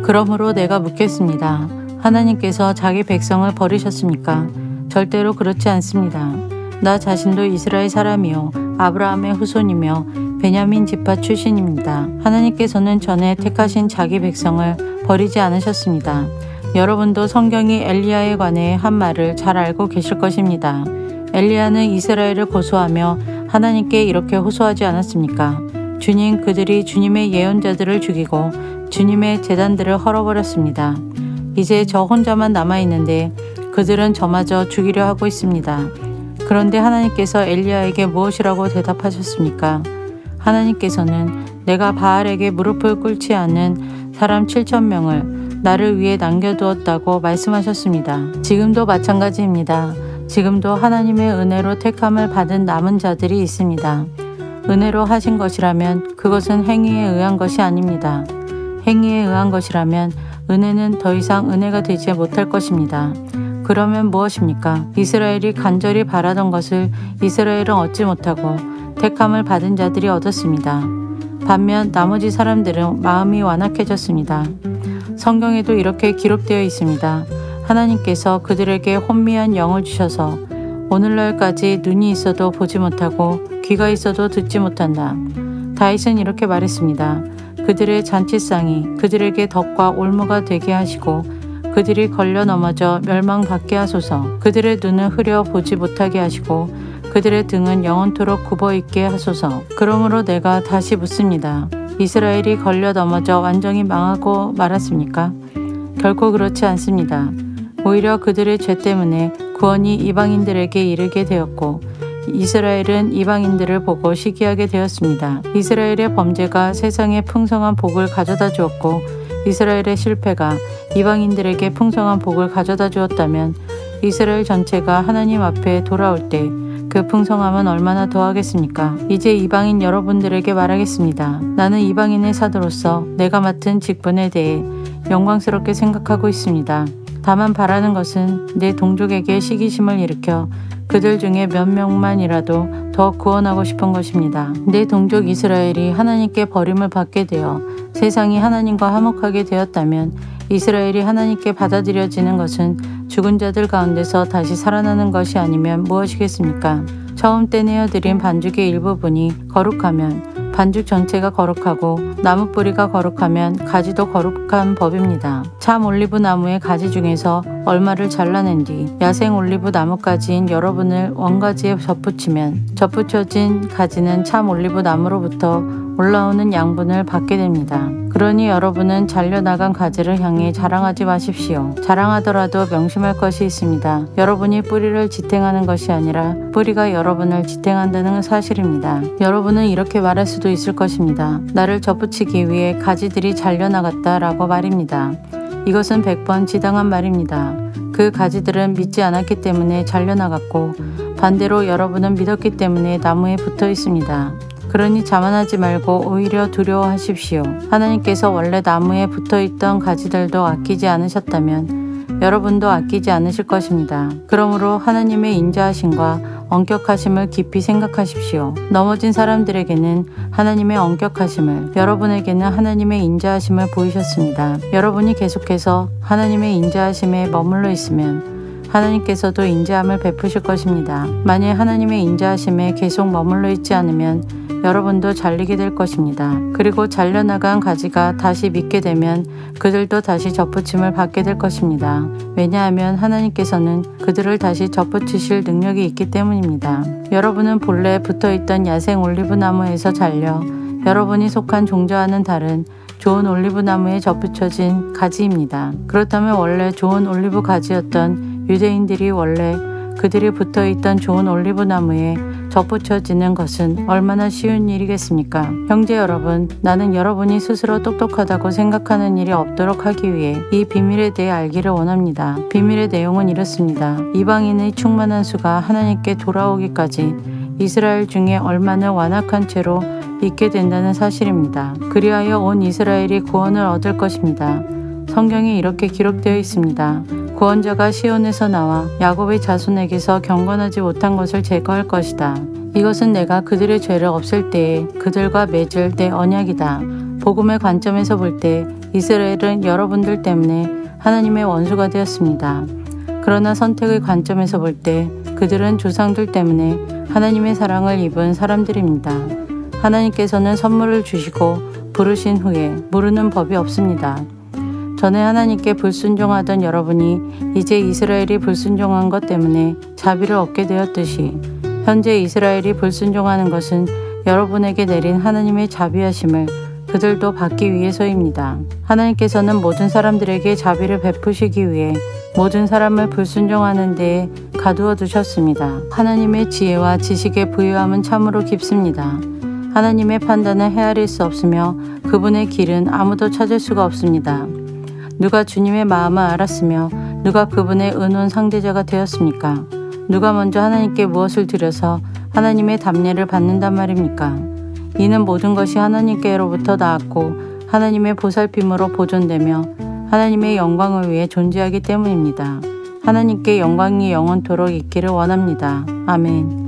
그러므로 내가 묻겠습니다. 하나님께서 자기 백성을 버리셨습니까? 절대로 그렇지 않습니다. 나 자신도 이스라엘 사람이요 아브라함의 후손이며 베냐민 지파 출신입니다. 하나님께서는 전에 택하신 자기 백성을 버리지 않으셨습니다. 여러분도 성경이 엘리야에 관해 한 말을 잘 알고 계실 것입니다. 엘리야는 이스라엘을 고소하며 하나님께 이렇게 호소하지 않았습니까? 주님, 그들이 주님의 예언자들을 죽이고 주님의 제단들을 헐어버렸습니다. 이제 저 혼자만 남아있는데 그들은 저마저 죽이려 하고 있습니다. 그런데 하나님께서 엘리야에게 무엇이라고 대답하셨습니까? 하나님께서는 내가 바알에게 무릎을 꿇지 않은 사람 7,000명을 나를 위해 남겨두었다고 말씀하셨습니다. 지금도 마찬가지입니다. 지금도 하나님의 은혜로 택함을 받은 남은 자들이 있습니다. 은혜로 하신 것이라면 그것은 행위에 의한 것이 아닙니다. 행위에 의한 것이라면 은혜는 더 이상 은혜가 되지 못할 것입니다. 그러면 무엇입니까? 이스라엘이 간절히 바라던 것을 이스라엘은 얻지 못하고 택함을 받은 자들이 얻었습니다. 반면 나머지 사람들은 마음이 완악해졌습니다. 성경에도 이렇게 기록되어 있습니다. 하나님께서 그들에게 혼미한 영을 주셔서 오늘날까지 눈이 있어도 보지 못하고 귀가 있어도 듣지 못한다. 다윗은 이렇게 말했습니다. 그들의 잔치상이 그들에게 덕과 올무가 되게 하시고 그들이 걸려 넘어져 멸망받게 하소서. 그들의 눈을 흐려 보지 못하게 하시고 그들의 등은 영원토록 굽어있게 하소서. 그러므로 내가 다시 묻습니다. 이스라엘이 걸려 넘어져 완전히 망하고 말았습니까? 결코 그렇지 않습니다. 오히려 그들의 죄 때문에 구원이 이방인들에게 이르게 되었고 이스라엘은 이방인들을 보고 시기하게 되었습니다. 이스라엘의 범죄가 세상에 풍성한 복을 가져다 주었고 이스라엘의 실패가 이방인들에게 풍성한 복을 가져다 주었다면 이스라엘 전체가 하나님 앞에 돌아올 때 그 풍성함은 얼마나 더하겠습니까? 이제 이방인 여러분들에게 말하겠습니다. 나는 이방인의 사도로서 내가 맡은 직분에 대해 영광스럽게 생각하고 있습니다. 다만 바라는 것은 내 동족에게 시기심을 일으켜 그들 중에 몇 명만이라도 더 구원하고 싶은 것입니다. 내 동족 이스라엘이 하나님께 버림을 받게 되어 세상이 하나님과 화목하게 되었다면 이스라엘이 하나님께 받아들여지는 것은 죽은 자들 가운데서 다시 살아나는 것이 아니면 무엇이겠습니까? 처음 떼내어드린 반죽의 일부분이 거룩하면 반죽 전체가 거룩하고 나무 뿌리가 거룩하면 가지도 거룩한 법입니다. 참 올리브 나무의 가지 중에서 얼마를 잘라낸 뒤 야생 올리브 나무가지인 여러분을 원가지에 접붙이면 접붙여진 가지는 참 올리브 나무로부터 올라오는 양분을 받게 됩니다. 그러니 여러분은 잘려나간 가지를 향해 자랑하지 마십시오. 자랑하더라도 명심할 것이 있습니다. 여러분이 뿌리를 지탱하는 것이 아니라 뿌리가 여러분을 지탱한다는 사실입니다. 여러분은 이렇게 말할 수도 있을 것입니다. 나를 접붙이기 위해 가지들이 잘려나갔다 라고 말입니다. 이것은 100번 지당한 말입니다. 그 가지들은 믿지 않았기 때문에 잘려나갔고 반대로 여러분은 믿었기 때문에 나무에 붙어 있습니다. 그러니 자만하지 말고 오히려 두려워하십시오. 하나님께서 원래 나무에 붙어있던 가지들도 아끼지 않으셨다면 여러분도 아끼지 않으실 것입니다. 그러므로 하나님의 인자하심과 엄격하심을 깊이 생각하십시오. 넘어진 사람들에게는 하나님의 엄격하심을, 여러분에게는 하나님의 인자하심을 보이셨습니다. 여러분이 계속해서 하나님의 인자하심에 머물러 있으면 하나님께서도 인자함을 베푸실 것입니다. 만일 하나님의 인자하심에 계속 머물러 있지 않으면 여러분도 잘리게 될 것입니다. 그리고 잘려나간 가지가 다시 믿게 되면 그들도 다시 접붙임을 받게 될 것입니다. 왜냐하면 하나님께서는 그들을 다시 접붙이실 능력이 있기 때문입니다. 여러분은 본래 붙어있던 야생 올리브 나무에서 잘려 여러분이 속한 종자와는 다른 좋은 올리브 나무에 접붙여진 가지입니다. 그렇다면 원래 좋은 올리브 가지였던 유대인들이 원래 그들이 붙어있던 좋은 올리브 나무에 접붙여지는 것은 얼마나 쉬운 일이겠습니까? 형제 여러분, 나는 여러분이 스스로 똑똑하다고 생각하는 일이 없도록 하기 위해 이 비밀에 대해 알기를 원합니다. 비밀의 내용은 이렇습니다. 이방인의 충만한 수가 하나님께 돌아오기까지 이스라엘 중에 얼마나 완악한 채로 있게 된다는 사실입니다. 그리하여 온 이스라엘이 구원을 얻을 것입니다. 성경에 이렇게 기록되어 있습니다. 구원자가 시온에서 나와 야곱의 자손에게서 경건하지 못한 것을 제거할 것이다. 이것은 내가 그들의 죄를 없앨 때에 그들과 맺을 내 언약이다. 복음의 관점에서 볼 때 이스라엘은 여러분들 때문에 하나님의 원수가 되었습니다. 그러나 선택의 관점에서 볼 때 그들은 조상들 때문에 하나님의 사랑을 입은 사람들입니다. 하나님께서는 선물을 주시고 부르신 후에 모르는 법이 없습니다. 전에 하나님께 불순종하던 여러분이 이제 이스라엘이 불순종한 것 때문에 자비를 얻게 되었듯이 현재 이스라엘이 불순종하는 것은 여러분에게 내린 하나님의 자비하심을 그들도 받기 위해서입니다. 하나님께서는 모든 사람들에게 자비를 베푸시기 위해 모든 사람을 불순종하는 데에 가두어 두셨습니다. 하나님의 지혜와 지식의 부유함은 참으로 깊습니다. 하나님의 판단을 헤아릴 수 없으며 그분의 길은 아무도 찾을 수가 없습니다. 누가 주님의 마음을 알았으며 누가 그분의 의논 상대자가 되었습니까? 누가 먼저 하나님께 무엇을 드려서 하나님의 답례를 받는단 말입니까? 이는 모든 것이 하나님께로부터 나왔고 하나님의 보살핌으로 보존되며 하나님의 영광을 위해 존재하기 때문입니다. 하나님께 영광이 영원토록 있기를 원합니다. 아멘.